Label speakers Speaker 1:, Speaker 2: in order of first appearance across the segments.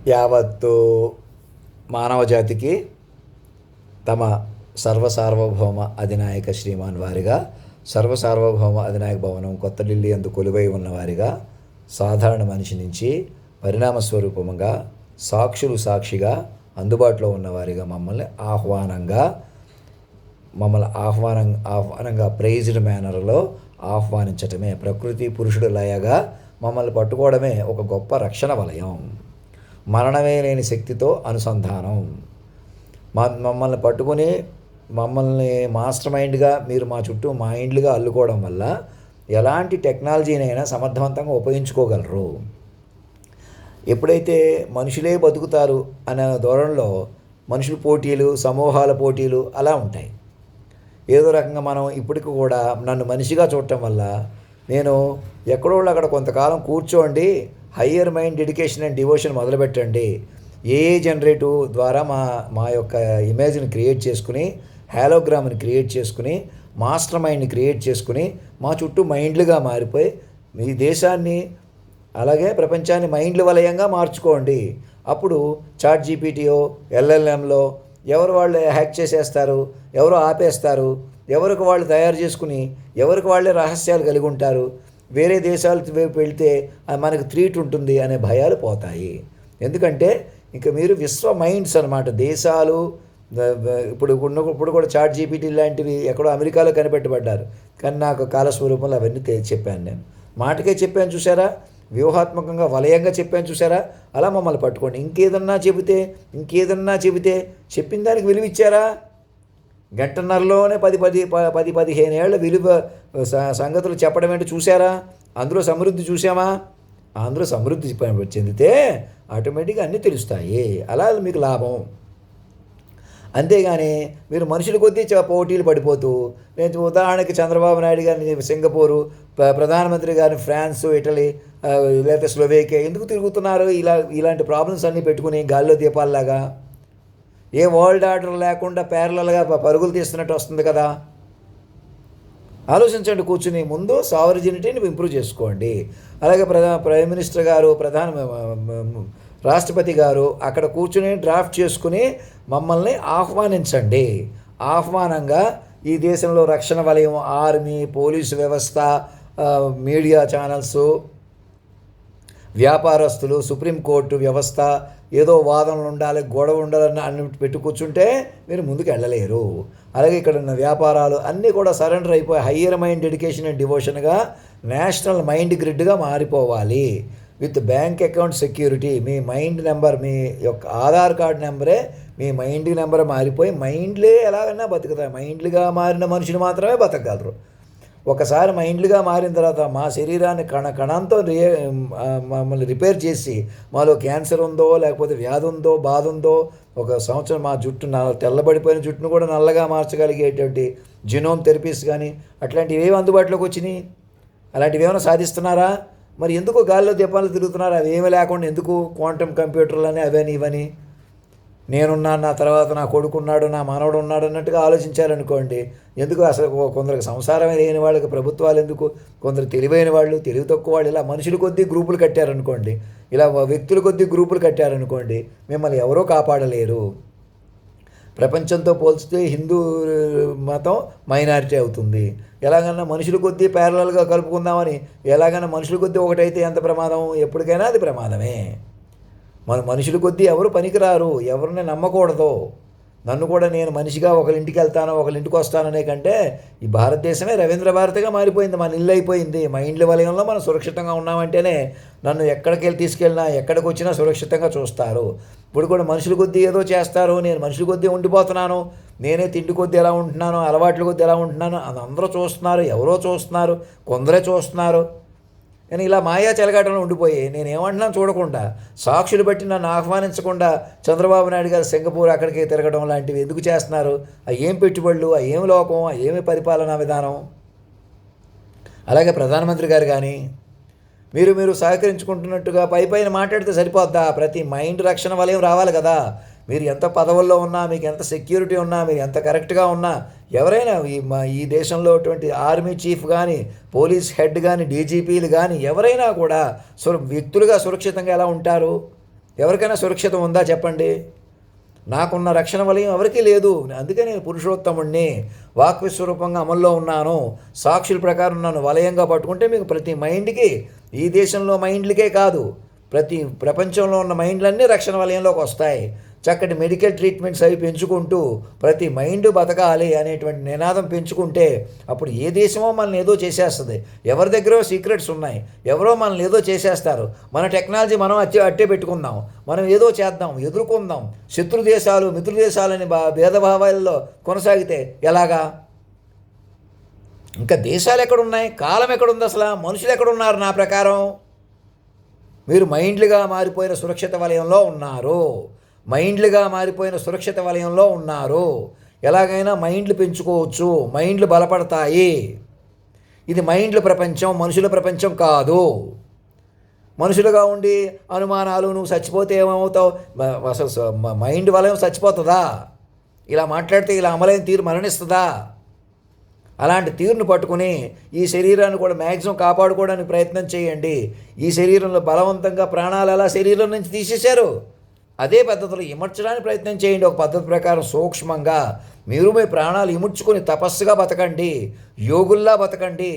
Speaker 1: యావత్తు మానవజాతికి తమ సర్వసార్వభౌమ అధినాయక శ్రీమాన్ వారిగా, సర్వసార్వభౌమ అధినాయక భవనం కొత్త ఢిల్లీ అందు కొలువై ఉన్నవారిగా, సాధారణ మనిషి నుంచి పరిణామ స్వరూపముగా సాక్షులు సాక్షిగా అందుబాటులో ఉన్నవారిగా మమ్మల్ని ఆహ్వానంగా ప్రైజ్డ్ మేనర్లో ఆహ్వానించటమే, ప్రకృతి పురుషుడు లయగా మమ్మల్ని పట్టుకోవడమే ఒక గొప్ప రక్షణ వలయం. మరణమే లేని శక్తితో అనుసంధానం. మమ్మల్ని పట్టుకొని మమ్మల్ని మాస్టర్ మైండ్గా మీరు మా చుట్టూ మైండ్లుగా అల్లుకోవడం వల్ల ఎలాంటి టెక్నాలజీనైనా సమర్థవంతంగా ఉపయోగించుకోగలరు. ఎప్పుడైతే మనుషులే బతుకుతారు అనే ధోరణిలో మనుషుల పోటీలు, సమూహాల పోటీలు అలా ఉంటాయి. ఏదో రకంగా మనం ఇప్పటికి కూడా నన్ను మనిషిగా చూడటం వల్ల నేను ఎక్కడో అక్కడ కొంతకాలం కూర్చోండి, higher mind dedication and devotion మొదలుపెట్టండి. ఏఏ జనరేటివ్ ద్వారా మా యొక్క ఇమేజ్ని క్రియేట్ చేసుకుని, హాలోగ్రామ్ని క్రియేట్ చేసుకుని, మాస్టర్ మైండ్ని క్రియేట్ చేసుకుని మా చుట్టూ మైండ్లుగా మారిపోయి మీ దేశాన్ని అలాగే ప్రపంచాన్ని మైండ్ల వలయంగా మార్చుకోండి. అప్పుడు చాట్ జీపీటీయో ఎల్ఎల్ఎంలో ఎవరు వాళ్ళు హ్యాక్ చేసేస్తారు, ఎవరు ఆపేస్తారు, ఎవరికి వాళ్ళు తయారు చేసుకుని ఎవరికి వాళ్ళే రహస్యాలు కలిగి ఉంటారు, వేరే దేశాల వైపు వెళ్తే మనకు త్రీట్ ఉంటుంది అనే భయాలు పోతాయి. ఎందుకంటే ఇంక మీరు విశ్వ మైండ్స్ అనమాట. దేశాలు ఇప్పుడు కూడా చాట్ జీపీటీ లాంటివి ఎక్కడో అమెరికాలో కనిపెట్టబడ్డారు, కానీ నాకు కాలస్వరూపంలో అవన్నీ చెప్పాను. నేను మాటకే చెప్పాను చూసారా, వ్యూహాత్మకంగా వలయంగా చెప్పాను చూసారా. అలా మమ్మల్ని పట్టుకోండి. ఇంకేదన్నా చెబితే చెప్పిన దానికి విలువ ఇచ్చారా? గంటన్నరలోనే 10-15 ఏళ్ల విలువ సంగతులు చెప్పడం ఏంటో చూసారా? అందులో సమృద్ధి చూసామా? అందులో సమృద్ధి చెందితే ఆటోమేటిక్గా అన్నీ తెలుస్తాయి. అలా మీకు లాభం. అంతేగాని మీరు మనుషుల కొద్దీ పోటీలు పడిపోతూ, నేను ఉదాహరణకి చంద్రబాబు నాయుడు గారిని సింగపూరు, ప్రధానమంత్రి గారిని ఫ్రాన్స్, ఇటలీ, లేకపోతే స్లోవేకియా ఎందుకు తిరుగుతున్నారు? ఇలాంటి ప్రాబ్లమ్స్ అన్నీ పెట్టుకుని గాల్లో దీపాల్లాగా ఏ వరల్డ్ ఆర్డర్ లేకుండా ప్యారలల్గా పరుగులు తీస్తున్నట్టు వస్తుంది కదా. ఆలోచించండి కూర్చుని. ముందు సావరిజినిటీని ఇంప్రూవ్ చేసుకోండి. అలాగే ప్రైమ్ మినిస్టర్ గారు, రాష్ట్రపతి గారు అక్కడ కూర్చుని డ్రాఫ్ట్ చేసుకుని మమ్మల్ని ఆహ్వానించండి. ఆహ్వానంగా ఈ దేశంలో రక్షణ వలయం, ఆర్మీ, పోలీసు వ్యవస్థ, మీడియా ఛానల్స్, వ్యాపారస్తులు, సుప్రీంకోర్టు వ్యవస్థ, ఏదో వాదనలు ఉండాలి, గొడవ ఉండాలని అన్ని పెట్టు కూర్చుంటే మీరు ముందుకు వెళ్ళలేరు. అలాగే ఇక్కడ ఉన్న వ్యాపారాలు అన్నీ కూడా సరెండర్ అయిపోయి హయ్యర్ మైండ్ డెడికేషన్ అండ్ డివోషన్గా నేషనల్ మైండ్ గ్రిడ్గా మారిపోవాలి. With bank account security. మీ మైండ్ నెంబర్, మీ యొక్క ఆధార్ కార్డు నెంబరే మీ మైండ్ నెంబర్ మారిపోయి మైండ్లే ఎలాగన్నా బతుకుతాయి. మైండ్లుగా మారిన మనుషులు మాత్రమే బతకగలరు. ఒకసారి మైండ్లుగా మారిన తర్వాత మా శరీరాన్ని కణంతో మమ్మల్ని రిపేర్ చేసి, మాలో క్యాన్సర్ ఉందో లేకపోతే వ్యాధి ఉందో బాధ ఉందో, ఒక సంవత్సరం మా జుట్టు తెల్లబడిపోయిన జుట్టును కూడా నల్లగా మార్చగలిగేటువంటి జినోమ్ థెరపీస్ కానీ అట్లాంటివి ఏవి అందుబాటులోకి వచ్చినాయి? అలాంటివి ఏమైనా సాధిస్తున్నారా? మరి ఎందుకు గాల్లో దీపాలు తిరుగుతున్నారు? అవి ఏమీ లేకుండా ఎందుకు క్వాంటమ్ కంప్యూటర్లని అవని ఇవని? నేనున్నాను, నా తర్వాత నా కొడుకున్నాడు, నా మనవడు ఉన్నాడు అన్నట్టుగా ఆలోచించారనుకోండి. ఎందుకు అసలు కొందరికి సంసారమే లేని వాళ్ళకి ప్రభుత్వాలు ఎందుకు? కొందరు తెలివైన వాళ్ళు, తెలివి తక్కువ వాళ్ళు ఇలా మనుషుల కొద్దీ గ్రూపులు కట్టారనుకోండి, ఇలా వ్యక్తుల కొద్దీ గ్రూపులు కట్టారనుకోండి, మిమ్మల్ని ఎవరో కాపాడలేరు. ప్రపంచంతో పోల్చితే హిందూ మతం మైనారిటీ అవుతుంది. ఎలాగన్నా మనుషుల కొద్దీ ప్యారలల్గా కలుపుకుందామని ఎలాగైనా మనుషుల కొద్దీ ఒకటైతే ఎంత ప్రమాదం? ఎప్పటికైనా అది ప్రమాదమే. మనుషుల కొద్దీ ఎవరు పనికిరారు, ఎవరిని నమ్మకూడదు. నన్ను కూడా నేను మనిషిగా ఒకరింటికి వెళ్తాను, ఒకరింటికి వస్తాననే కంటే ఈ భారతదేశమే రవీంద్ర భారతిగా మారిపోయింది, మన ఇల్లు అయిపోయింది. మా ఇండ్ల వలయంలో మనం సురక్షితంగా ఉన్నామంటేనే నన్ను ఎక్కడికి తీసుకెళ్ళినా ఎక్కడికి వచ్చినా సురక్షితంగా చూస్తారు. ఇప్పుడు కూడా మనుషుల కొద్దీ ఏదో చేస్తారు, నేను మనుషుల కొద్దీ ఉండిపోతున్నాను, నేనే తిండి కొద్దీ ఎలా ఉంటున్నాను, అలవాట్ల కొద్దీ ఎలా ఉంటున్నాను అది అందరూ చూస్తున్నారు. ఎవరో చూస్తున్నారు, కొందరే చూస్తున్నారు. నేను ఇలా మాయా చెలగాటంలో ఉండిపోయి నేనేమంటున్నాను చూడకుండా, సాక్షులు బట్టి నన్ను ఆహ్వానించకుండా చంద్రబాబు నాయుడు గారు సింగపూర్ అక్కడికి తిరగడం లాంటివి ఎందుకు చేస్తున్నారు? ఆ ఏం పెట్టుబడులు, ఆ ఏమి లోకం, ఆ ఏమి పరిపాలనా విధానం? అలాగే ప్రధానమంత్రి గారు కానీ మీరు సహకరించుకుంటున్నట్టుగా పైన మాట్లాడితే సరిపోద్దా? ప్రతి మైండ్ రక్షణ వలయం రావాలి కదా. మీరు ఎంత పదవుల్లో ఉన్నా, మీకు ఎంత సెక్యూరిటీ ఉన్నా, మీరు ఎంత కరెక్ట్గా ఉన్నా, ఎవరైనా ఈ దేశంలో ఆర్మీ చీఫ్ కానీ, పోలీస్ హెడ్ కానీ, డీజీపీలు కానీ ఎవరైనా కూడా వ్యక్తులుగా సురక్షితంగా ఎలా ఉంటారు? ఎవరికైనా సురక్షిత ఉందా చెప్పండి? నాకున్న రక్షణ వలయం ఎవరికీ లేదు. అందుకే నేను పురుషోత్తముణ్ణి, వాక్విస్వరూపంగా అమల్లో ఉన్నాను. సాక్షుల ప్రకారం నన్ను వలయంగా పట్టుకుంటే మీకు ప్రతి మైండ్కి, ఈ దేశంలో మైండ్లకే కాదు, ప్రతి ప్రపంచంలో ఉన్న మైండ్లన్నీ రక్షణ వలయంలోకి వస్తాయి. చక్కటి మెడికల్ ట్రీట్మెంట్స్ అవి పెంచుకుంటూ ప్రతి మైండ్ బతకాలి అనేటువంటి నినాదం పెంచుకుంటే అప్పుడు ఏ దేశమో మనల్ని ఏదో చేసేస్తుంది. ఎవరి దగ్గర సీక్రెట్స్ ఉన్నాయి, ఎవరో మనల్ని ఏదో చేసేస్తారు. మన టెక్నాలజీ మనం అట్టే పెట్టుకుందాం, మనం ఏదో చేద్దాం, ఎదుర్కొందాం. శత్రు దేశాలు మిత్రు దేశాలని భేదభావాల్లో కొనసాగితే ఎలాగా? ఇంకా దేశాలు ఎక్కడున్నాయి? కాలం ఎక్కడుంది? అసలు మనుషులు ఎక్కడున్నారు? నా ప్రకారం మీరు మైండ్లుగా మారిపోయిన సురక్షిత వలయంలో ఉన్నారు. మైండ్లుగా మారిపోయిన సురక్షిత వలయంలో ఉన్నారు. ఎలాగైనా మైండ్లు పెంచుకోవచ్చు, మైండ్లు బలపడతాయి. ఇది మైండ్ల ప్రపంచం, మనుషుల ప్రపంచం కాదు. మనుషులుగా ఉండి అనుమానాలు, నువ్వు చచ్చిపోతే ఏమవుతావు, అసలు మైండ్ వలయం చచ్చిపోతుందా? ఇలా మాట్లాడితే ఇలా అమలైన తీరు మరణిస్తుందా? అలాంటి తీరును పట్టుకుని ఈ శరీరాన్ని కూడా మ్యాక్సిమం కాపాడుకోవడానికి ప్రయత్నం చేయండి. ఈ శరీరంలో బలవంతంగా ప్రాణాలు ఎలా శరీరం నుంచి తీసేశారు, అదే పద్ధతిలో ఇమర్చడానికి ప్రయత్నం చేయండి. ఒక పద్ధతి ప్రకారం సూక్ష్మంగా మీరు మీ ప్రాణాలు ఇముడ్చుకొని తపస్సుగా బతకండి, యోగుల్లా బతకండి.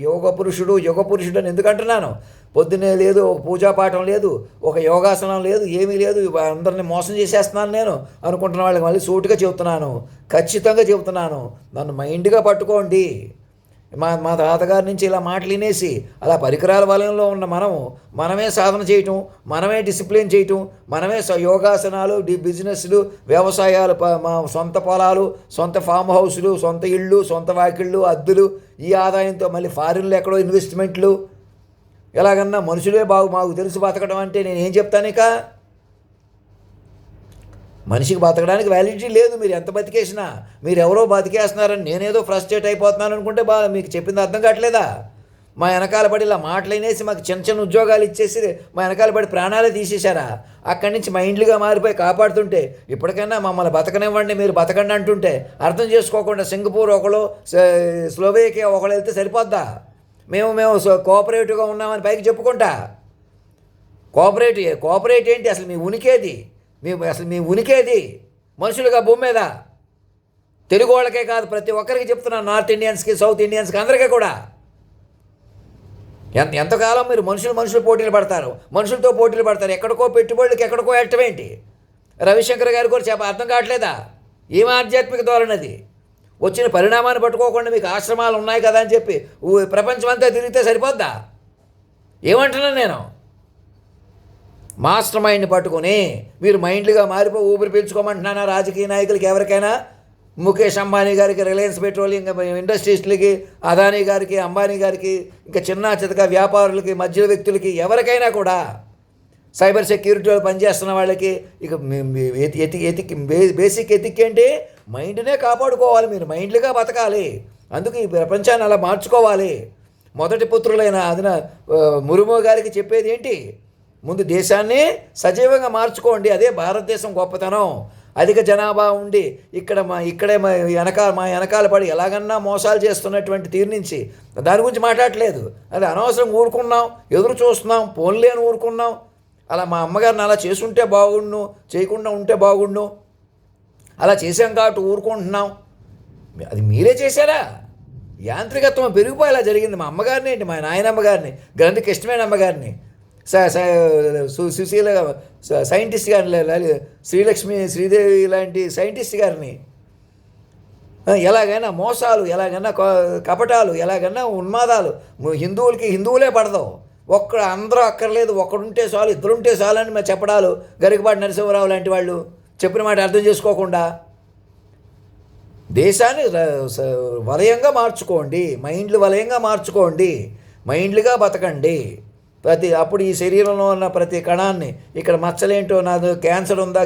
Speaker 1: యోగ పురుషుడు అని ఎందుకంటున్నాను? పొద్దున్నే లేదు, ఒక పూజాపాఠం లేదు, ఒక యోగాసనం లేదు, ఏమీ లేదు, అందరిని మోసం చేసేస్తున్నాను నేను అనుకుంటున్న వాళ్ళకి మళ్ళీ సూటిగా చెబుతున్నాను, ఖచ్చితంగా చెబుతున్నాను, నన్ను మైండ్గా పట్టుకోండి. మా తాతగారి నుంచి ఇలా మాటలు వినేసి అలా పరికరాల వలయంలో ఉన్న మనమే సాధన చేయటం, మనమే డిసిప్లిన్ చేయటం, మనమే యోగాసనాలు, బిజినెస్లు, వ్యవసాయాలు, మా సొంత పొలాలు, సొంత ఫామ్ హౌస్లు, సొంత ఇళ్ళు, సొంత వాకిళ్ళు, అద్దెలు, ఈ ఆదాయంతో మళ్ళీ ఫారిన్లో ఎక్కడో ఇన్వెస్ట్మెంట్లు. ఎలాగన్నా మనుషులే మాకు తెలుసు బతకడం అంటే నేను ఏం చెప్తాను? ఇక మనిషికి బతకడానికి వ్యాలిడిటీ లేదు. మీరు ఎంత బతికేసినా, మీరు ఎవరో బతికేస్తున్నారని నేనేదో ఫ్రస్ట్రేట్ అయిపోతున్నాను అనుకుంటే మీకు చెప్పింది అర్థం కావట్లేదా? మా వెనకాల పడి ఇలా మాటలనేసి మాకు చిన్న చిన్న ఉద్యోగాలు ఇచ్చేసి మా వెనకాల పడి ప్రాణాలే తీసేశారా? అక్కడి నుంచి మైండ్లుగా మారిపోయి కాపాడుతుంటే ఇప్పటికైనా మమ్మల్ని బతకనివ్వండి, మీరు బతకండి అంటుంటే అర్థం చేసుకోకుండా సింగపూర్ ఒకళ్ళు, స్లోవేకియా ఒకళ్ళు వెళ్తే సరిపోద్దా? మేము కోఆపరేటివ్గా ఉన్నామని పైకి చెప్పుకుంటా. కోఆపరేట్ ఏంటి? అసలు మీ ఉనికేది? మీ ఉనికేది మనుషులుగా భూమి మీద? తెలుగు వాళ్ళకే కాదు, ప్రతి ఒక్కరికి చెప్తున్నాను, నార్త్ ఇండియన్స్కి, సౌత్ ఇండియన్స్కి, అందరికీ కూడా. ఎంతకాలం మీరు మనుషులు పోటీలు పడతారు, మనుషులతో పోటీలు పడతారు? ఎక్కడికో పెట్టుబడులకి ఎక్కడికో ఎట్టమేంటి? రవిశంకర్ గారి కూడా అర్థం కావట్లేదా? ఏం ఆధ్యాత్మిక ధోరణది? వచ్చిన పరిణామాన్ని పట్టుకోకుండా మీకు ఆశ్రమాలు ఉన్నాయి కదా అని చెప్పి ప్రపంచం అంతా తిరిగితే సరిపోద్దా? ఏమంటున్నాను నేను? మాస్టర్ మైండ్ని పట్టుకొని మీరు మైండ్లుగా మారిపోయి ఊపిరి పీల్చుకోమంటున్నానా? రాజకీయ నాయకులకి, ఎవరికైనా, ముఖేష్ అంబానీ గారికి, రిలయన్స్ పెట్రోలియం ఇండస్ట్రీస్లకి, అదానీ గారికి, అంబానీ గారికి, ఇంకా చిన్న చితక వ్యాపారులకి, మధ్య వ్యక్తులకి, ఎవరికైనా కూడా, సైబర్ సెక్యూరిటీలో పనిచేస్తున్న వాళ్ళకి, ఇక బేసిక్ ఎథిక్ ఏంటి? మైండ్నే కాపాడుకోవాలి. మీరు మైండ్లుగా బతకాలి. అందుకు ఈ ప్రపంచాన్ని అలా మార్చుకోవాలి. మొదటి పుత్రులైన ముర్ము గారికి చెప్పేది ఏంటి? ముందు దేశాన్ని సజీవంగా మార్చుకోండి. అదే భారతదేశం గొప్పతనం. అధిక జనాభా ఉండి ఇక్కడే మా వెనకాల పడి ఎలాగన్నా మోసాలు చేస్తున్నటువంటి తీరు నుంచి దాని గురించి మాట్లాడట్లేదు. అది అనవసరం ఊరుకున్నాం, ఎదురు చూస్తున్నాం, పోన్లేని ఊరుకున్నాం. అలా మా అమ్మగారిని అలా చేసుంటే బాగుండు, చేయకుండా ఉంటే బాగుండు, అలా చేసాం కాబట్టి ఊరుకుంటున్నాం. అది మీరే చేశారా? యాంత్రికత్వం పెరిగిపోయి అలా జరిగింది. మా అమ్మగారిని ఏంటి, మా నాయనమ్మ గారిని, గ్రంథి కృష్ణమైన అమ్మగారిని, సుశీల సైంటిస్ట్ గారిని, శ్రీలక్ష్మి, శ్రీదేవి లాంటి సైంటిస్ట్ గారిని, ఎలాగైనా మోసాలు, ఎలాగైనా కపటాలు, ఎలాగైనా ఉన్మాదాలు. హిందువులే పడదు. అందరూ అక్కర్లేదు, ఒక్కడుంటే చాలు, ఇద్దరుంటే చాలు అని మేము చెప్పడాలు. గరికపాటి నరసింహరావు లాంటి వాళ్ళు చెప్పిన మాట అర్థం చేసుకోకుండా దేశాన్ని వలయంగా మార్చుకోండి, మైండ్లు వలయంగా మార్చుకోండి, మైండ్లుగా బతకండి. అప్పుడు ఈ శరీరంలో ఉన్న ప్రతి కణాన్ని, ఇక్కడ మచ్చలేంటో, నాది క్యాన్సర్ ఉందా,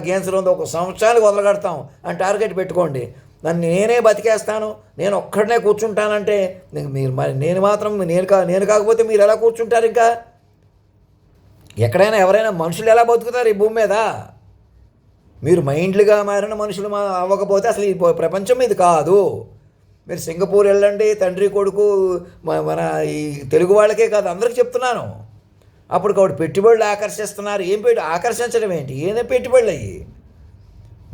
Speaker 1: ఒక సంవత్సరానికి వదలగడతాం అని టార్గెట్ పెట్టుకోండి. నన్ను నేనే బతికేస్తాను, నేను ఒక్కడనే కూర్చుంటానంటే మీరు మరి నేను కాకపోతే మీరు ఎలా కూర్చుంటారు? ఇంకా ఎక్కడైనా ఎవరైనా మనుషులు ఎలా బతుకుతారు ఈ భూమి మీద? మీరు మైండ్లుగా మారిన మనుషులు అవ్వకపోతే అసలు ఈ ప్రపంచం ఇది కాదు. మీరు సింగపూర్ వెళ్ళండి, తండ్రి కొడుకు, మన ఈ తెలుగు వాళ్ళకే కాదు అందరికీ చెప్తున్నాను. అప్పుడు కాబట్టి పెట్టుబడులు ఆకర్షిస్తున్నారు. ఆకర్షించడం ఏంటి? ఏదో పెట్టుబడులు అయ్యి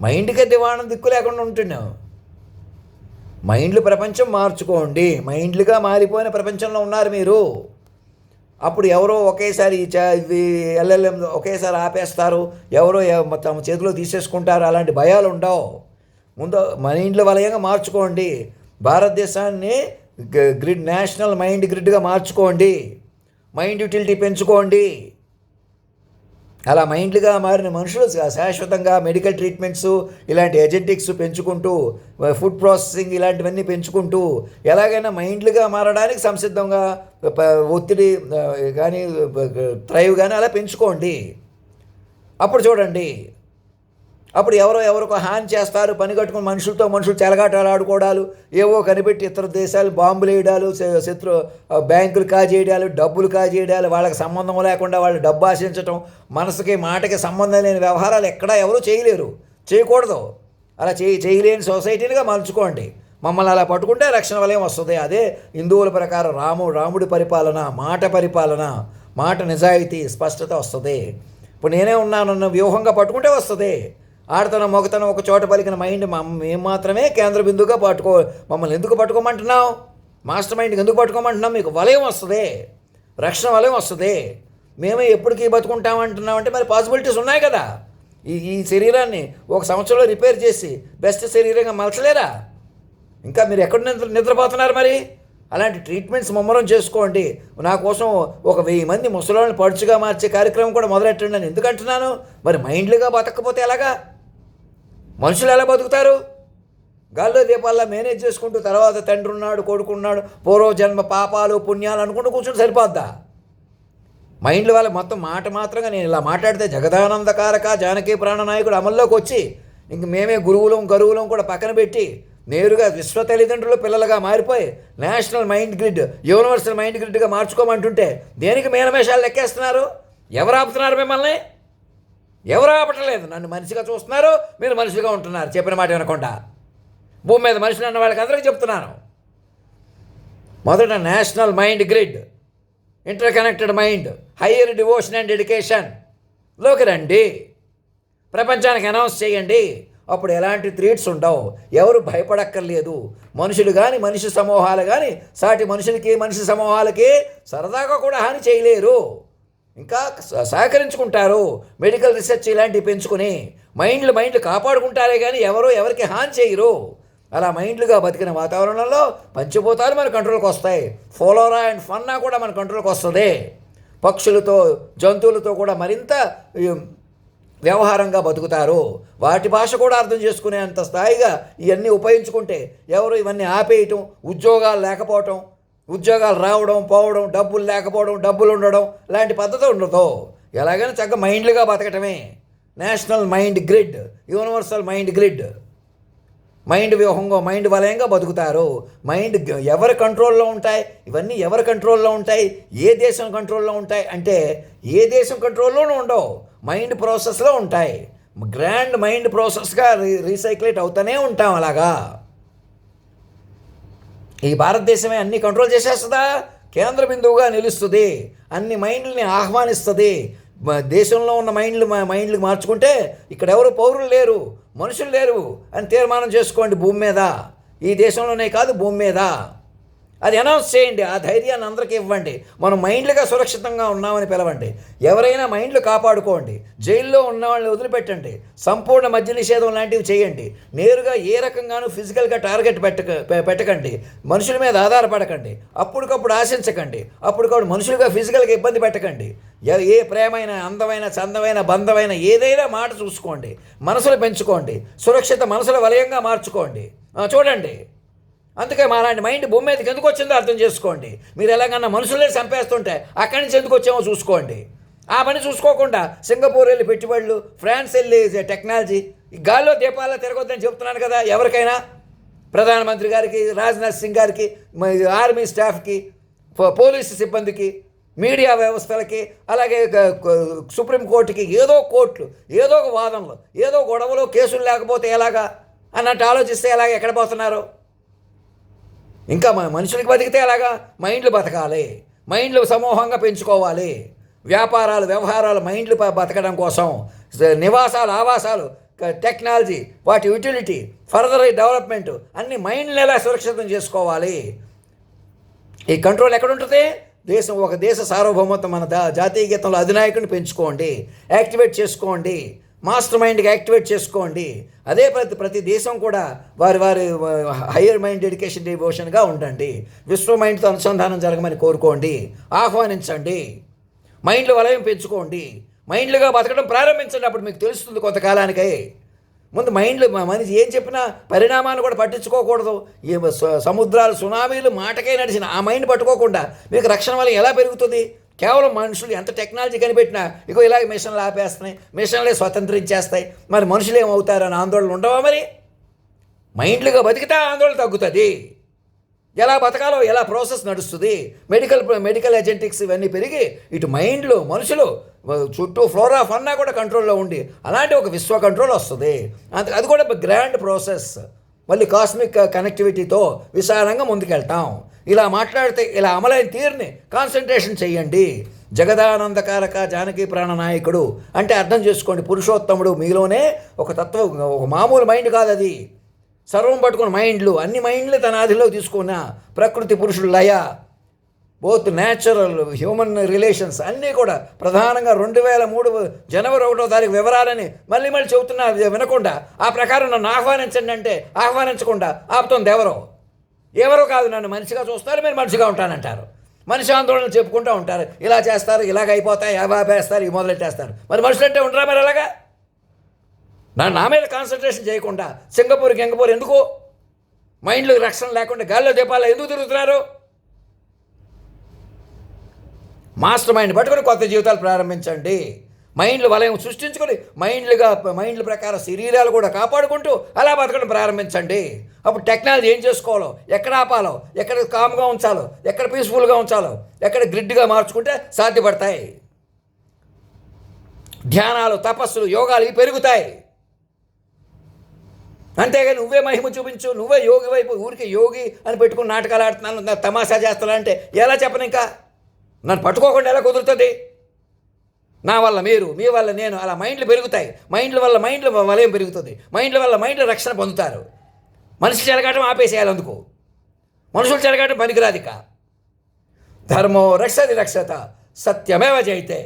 Speaker 1: మైండ్కే దివాణం దిక్కు లేకుండా ఉంటున్నాం. మైండ్లు ప్రపంచం మార్చుకోండి. మైండ్లుగా మారిపోయిన ప్రపంచంలో ఉన్నారు మీరు. అప్పుడు ఎవరో ఒకేసారి ఇది ఎల్ఎల్ఎం ఒకేసారి ఆపేస్తారు, ఎవరో తమ చేతిలో తీసేసుకుంటారు, అలాంటి భయాలు ఉండవు. ముందు మైండ్ల వలయంగా మార్చుకోండి. భారతదేశాన్ని గ్రిడ్, నేషనల్ మైండ్ గ్రిడ్గా మార్చుకోండి. మైండ్ యూటిలిటీ పెంచుకోండి. అలా మైండ్లుగా మారిన మనుషులు శాశ్వతంగా మెడికల్ ట్రీట్మెంట్స్, ఇలాంటి ఎజెటిక్స్ పెంచుకుంటూ, ఫుడ్ ప్రాసెసింగ్ ఇలాంటివన్నీ పెంచుకుంటూ ఎలాగైనా మైండ్లుగా మారడానికి సంసిద్ధంగా ఒత్తిడి కానీ డ్రైవ్ కానీ అలా పెంచుకోండి. అప్పుడు చూడండి, అప్పుడు ఎవరికో హాని చేస్తారు, పని కట్టుకుని మనుషులు చెలగాటాలు ఆడుకోవడాలు, ఏవో కనిపెట్టి ఇతర దేశాలు బాంబులు వేయడాలు, బ్యాంకులు కాజేయడాలు, డబ్బులు కాజేయడాలు, వాళ్ళకి సంబంధం లేకుండా వాళ్ళు డబ్బు ఆశించటం, మనసుకి మాటకి సంబంధం లేని వ్యవహారాలు ఎక్కడా ఎవరు చేయలేరు, చేయకూడదు. అలా చేయలేని సొసైటీలుగా మలుచుకోండి. మమ్మల్ని అలా పట్టుకుంటే రక్షణ వలయం వస్తుంది. అదే హిందువుల ప్రకారం రాముడి పరిపాలన, మాట నిజాయితీ, స్పష్టత వస్తుంది. ఇప్పుడు నేనే ఉన్నానన్న వ్యూహంగా పట్టుకుంటే వస్తుంది. ఆడతనం మొగతనం ఒక చోట పలికిన మైండ్ మేము మాత్రమే కేంద్ర బిందువుగా మమ్మల్ని ఎందుకు పట్టుకోమంటున్నాం? మాస్టర్ మైండ్కి ఎందుకు పట్టుకోమంటున్నాం? మీకు వలయం వస్తుంది, రక్షణ వలయం వస్తుంది. మేమే ఎప్పటికీ బతుకుంటామంటున్నామంటే మరి పాసిబిలిటీస్ ఉన్నాయి కదా. ఈ శరీరాన్ని ఒక సంవత్సరంలో రిపేర్ చేసి బెస్ట్ శరీరంగా మలచలేరా? ఇంకా మీరు ఎక్కడ నిద్రపోతున్నారు మరి? అలాంటి ట్రీట్మెంట్స్ ముమ్మరం చేసుకోండి. నా కోసం 1000 మంది ముసలోళ్ళని పడుచుగా మార్చే కార్యక్రమం కూడా మొదలెట్టండి అని ఎందుకు అంటున్నాను? మరి మైండ్లుగా బతకపోతే ఎలాగా? మనుషులు ఎలా బతుకుతారు? గాల్లో దీపాల్లో మేనేజ్ చేసుకుంటూ తర్వాత తండ్రి ఉన్నాడు, కొడుకున్నాడు, పూర్వజన్మ పాపాలు పుణ్యాలు అనుకుంటూ కూర్చుంటే సరిపోద్దా? మైండ్ల వల్ల మొత్తం మాత్రంగా నేను ఇలా మాట్లాడితే జగదానందకారక జానకీ ప్రాణనాయకుడు అమల్లోకి వచ్చి ఇంక మేమే గరువులం కూడా పక్కన పెట్టి నేరుగా విశ్వ తల్లిదండ్రులు పిల్లలుగా మారిపోయి national mind grid, universal mind గ్రిడ్గా మార్చుకోమంటుంటే దేనికి మేనమేషాలు లెక్కేస్తున్నారు? ఎవరు ఆపుతున్నారు మిమ్మల్ని? ఎవరు ఆపటలేదు. నన్ను మనిషిగా చూస్తున్నారు, మీరు మనిషిగా ఉంటున్నారు. చెప్పిన మాట వినకుండా. భూమి మీద మనుషులు అన్న వాళ్ళకి అందరికీ చెప్తున్నాను, మొదట national mind grid, interconnected mind, higher devotion and డెడికేషన్లోకి రండి. ప్రపంచానికి అనౌన్స్ చేయండి. అప్పుడు ఎలాంటి థ్రెట్స్ ఉండవు, ఎవరు భయపడక్కర్లేదు. మనుషులు కానీ మనిషి సమూహాలు కానీ సాటి మనిషి సమూహాలకి సరదాగా కూడా హాని చేయలేరు, ఇంకా సహకరించుకుంటారు. మెడికల్ రీసెర్చ్ ఇలాంటివి పెంచుకుని మైండ్లు కాపాడుకుంటారే కానీ ఎవరికి హాని చేయరు. అలా మైండ్లుగా బతికిన వాతావరణంలో పంచభూతాలు మన కంట్రోల్కి వస్తాయి. ఫ్లోరా అండ్ ఫన్నా కూడా మన కంట్రోల్కి వస్తుంది. పక్షులతో జంతువులతో కూడా మరింత వ్యవహారంగా బతుకుతారు. వాటి భాష కూడా అర్థం చేసుకునేంత స్థాయిగా ఇవన్నీ ఉపయోగించుకుంటే ఎవరు ఇవన్నీ ఆపేయటం, ఉద్యోగాలు లేకపోవటం, ఉద్యోగాలు రావడం పోవడం, డబ్బులు లేకపోవడం, డబ్బులు ఉండడం లాంటి పద్ధతి ఉండదు. ఎలాగైనా చక్కగా మైండ్లుగా బతకటమే. National mind grid, universal mind grid, mind వ్యూహంగా మైండ్ వలయంగా బతుకుతారు. మైండ్ ఎవరి కంట్రోల్లో ఉంటాయి? ఇవన్నీ ఎవరి కంట్రోల్లో ఉంటాయి? ఏ దేశం కంట్రోల్లో ఉంటాయి అంటే ఏ దేశం కంట్రోల్లోనూ ఉండవు, మైండ్ ప్రాసెస్లో ఉంటాయి. గ్రాండ్ మైండ్ ప్రాసెస్గా రీసైక్లేట్ అవుతూనే ఉంటాం. అలాగా ఈ భారతదేశమే అన్ని కంట్రోల్ చేసేస్తుందా? కేంద్ర బిందువుగా నిలుస్తుంది, అన్ని మైండ్లని ఆహ్వానిస్తుంది. దేశంలో ఉన్న మైండ్లు మార్చుకుంటే ఇక్కడ ఎవరు పౌరులు లేరు, మనుషులు లేరు అని తీర్మానం చేసుకోండి. భూమి మీద, ఈ దేశంలోనే కాదు భూమి మీద అది అనౌన్స్ చేయండి. ఆ ధైర్యాన్ని అందరికీ ఇవ్వండి. మనం మైండ్లుగా సురక్షితంగా ఉన్నామని పిలవండి. ఎవరైనా మైండ్లు కాపాడుకోండి. జైల్లో ఉన్న వాళ్ళని వదిలిపెట్టండి. సంపూర్ణ మద్య నిషేధం లాంటివి చేయండి. నేరుగా ఏ రకంగానూ ఫిజికల్గా టార్గెట్ పెట్టకండి. మనుషుల మీద ఆధారపడకండి. అప్పటికప్పుడు ఆశించకండి. అప్పటికప్పుడు మనుషులుగా ఫిజికల్గా ఇబ్బంది పెట్టకండి. ఏ ప్రేమైన, అందమైన, చందమైన, బంధమైన ఏదైనా మాట చూసుకోండి. మనసులు పెంచుకోండి. సురక్షిత మనసుల వలయంగా మార్చుకోండి. చూడండి, అందుకే మాలాంటి మైండ్ భూమి మీదకి ఎందుకు వచ్చిందో అర్థం చేసుకోండి. మీరు ఎలాగన్నా మనుషులే చంపేస్తుంటే అక్కడి నుంచి ఎందుకు వచ్చామో చూసుకోండి. ఆ పని చూసుకోకుండా సింగపూర్ వెళ్ళి పెట్టుబడులు, ఫ్రాన్స్ వెళ్ళి టెక్నాలజీ, ఈ గాల్లో దీపాల్లో తిరగొద్దని చెప్తున్నాను కదా. ఎవరికైనా ప్రధానమంత్రి గారికి, రాజ్నాథ్ సింగ్ గారికి, ఆర్మీ స్టాఫ్కి, పోలీసు సిబ్బందికి, మీడియా వ్యవస్థలకి, అలాగే సుప్రీంకోర్టుకి, ఏదో కోర్టులు, ఏదో ఒక వాదనలు, ఏదో గొడవలు, కేసులు లేకపోతే ఎలాగా అన్నట్టు ఆలోచిస్తే ఎలాగ ఎక్కడ పోతున్నారు? ఇంకా మనుషులకి బతికితే ఎలాగా? మైండ్లు బతకాలి, మైండ్లు సమూహంగా పెంచుకోవాలి. వ్యాపారాలు, వ్యవహారాలు, మైండ్లు బతకడం కోసం, నివాసాలు, ఆవాసాలు, టెక్నాలజీ, వాటి యూటిలిటీ, ఫర్దర్ డెవలప్మెంట్ అన్ని మైండ్ని ఎలా సురక్షితం చేసుకోవాలి. ఈ కంట్రోల్ ఎక్కడ ఉంటుంది? ఒక దేశ సార్వభౌమత్వం, మన జాతీయ గీతంలో అధినాయకుడిని పెంచుకోండి, యాక్టివేట్ చేసుకోండి, మాస్టర్ మైండ్కి యాక్టివేట్ చేసుకోండి. అదే ప్రతి దేశం కూడా వారి హయ్యర్ మైండ్ డెడికేషన్ డివోషన్గా ఉండండి. విశ్వ మైండ్తో అనుసంధానం జరగమని కోరుకోండి, ఆహ్వానించండి. మైండ్లు వలయం పెంచుకోండి, మైండ్లుగా బతకడం ప్రారంభించండి. అప్పుడు మీకు తెలుస్తుంది కొంతకాలానికే. ముందు మైండ్లు మనిషి ఏం చెప్పినా పరిణామాన్ని కూడా పట్టించుకోకూడదు. ఈ సముద్రాలు, సునామీలు మాటకే నడిచిన ఆ మైండ్ పట్టుకోకుండా మీకు రక్షణ వల్ల ఎలా పెరుగుతుంది? కేవలం మనుషులు ఎంత టెక్నాలజీ కనిపెట్టినా ఇగో ఇలాగ మిషన్లు ఆపేస్తున్నాయి, మిషన్లే స్వతంత్రించేస్తాయి, మరి మనుషులు ఏమవుతారని ఆందోళన ఉండవా? మరి మైండ్లుగా బతికితే ఆందోళన తగ్గుతుంది. ఎలా బతకాలో ఎలా ప్రాసెస్ నడుస్తుంది. మెడికల్ ఏజెంటిక్స్ ఇవన్నీ పెరిగి ఇటు మైండ్లు, మనుషులు చుట్టూ ఫ్లోరా ఫన్నా కూడా కంట్రోల్లో ఉండి అలాంటి ఒక విశ్వ కంట్రోల్ వస్తుంది. అది కూడా గ్రాండ్ ప్రాసెస్. మళ్ళీ కాస్మిక్ కనెక్టివిటీతో విశాలంగా ముందుకెళ్తాం. ఇలా మాట్లాడితే ఇలా అమలైన తీరుని కాన్సన్ట్రేషన్ చెయ్యండి. జగదానందకారక జానకి ప్రాణనాయకుడు అంటే అర్థం చేసుకోండి, పురుషోత్తముడు మీలోనే ఒక తత్వం, ఒక మామూలు మైండ్ కాదు అది. సర్వం పట్టుకున్న మైండ్లు, అన్ని మైండ్లు తన ఆదిలో తీసుకున్న ప్రకృతి పురుషుడు లయ, బోత్ న్యాచురల్ హ్యూమన్ రిలేషన్స్ అన్నీ కూడా ప్రధానంగా 2003 జనవరి 1వ తారీఖు వివరాలని మళ్ళీ చెబుతున్నా వినకుండా ఆ ప్రకారం నన్ను ఆహ్వానించండి అంటే ఆహ్వానించకుండా ఆపుతుంది ఎవరో కాదు. నన్ను మనిషిగా చూస్తారు, మీరు మనిషిగా ఉంటానంటారు. మనిషి ఆందోళనలు చెప్పుకుంటూ ఉంటారు, ఇలా చేస్తారు, ఇలాగ అయిపోతాయి, ఆపేస్తారు, ఇవి మొదలెట్టేస్తారు. మరి మనుషులంటే ఉంటారా మరి అలాగా? నా మీద కాన్సన్ట్రేషన్ చేయకుండా సింగపూర్ ఎందుకు? మైండ్లో రక్షణ లేకుండా గాల్లో దీపాల్లో ఎందుకు తిరుగుతున్నారు? మాస్టర్ మైండ్ పట్టుకొని కొత్త జీవితాలు ప్రారంభించండి. మైండ్లు వలయం సృష్టించుకొని మైండ్ల ప్రకారం శరీరాలు కూడా కాపాడుకుంటూ అలా బతకడం ప్రారంభించండి. అప్పుడు టెక్నాలజీ ఏం చేసుకోవాలో, ఎక్కడ ఆపాలో, ఎక్కడ కామ్గా ఉంచాలో, ఎక్కడ పీస్ఫుల్గా ఉంచాలో, ఎక్కడ గ్రిడ్గా మార్చుకుంటే సాధ్యపడతాయి. ధ్యానాలు, తపస్సులు, యోగాలు ఇవి పెరుగుతాయి. అంతేగాని నువ్వే మహిమ చూపించు, నువ్వే యోగి వైపు ఊరికి యోగి అని పెట్టుకుని నాటకాలు ఆడుతున్నాను, తమాషా చేస్తున్నా అంటే ఎలా చెప్పను? ఇంకా నన్ను పట్టుకోకుండా ఎలా కుదురుతుంది? నా వల్ల మీరు, మీ వల్ల నేను, అలా మైండ్లు పెరుగుతాయి. మైండ్ల వల్ల మైండ్ల వలయం పెరుగుతుంది. మైండ్ల వల్ల మైండ్ల రక్షణ పొందుతారు. మనిషి చెలగాటం ఆపేసేయాలి. అందుకు మనుషులు చెలగాటం పనికిరాదిక. ధర్మో రక్షతి రక్షత సత్యమేవ జయితే.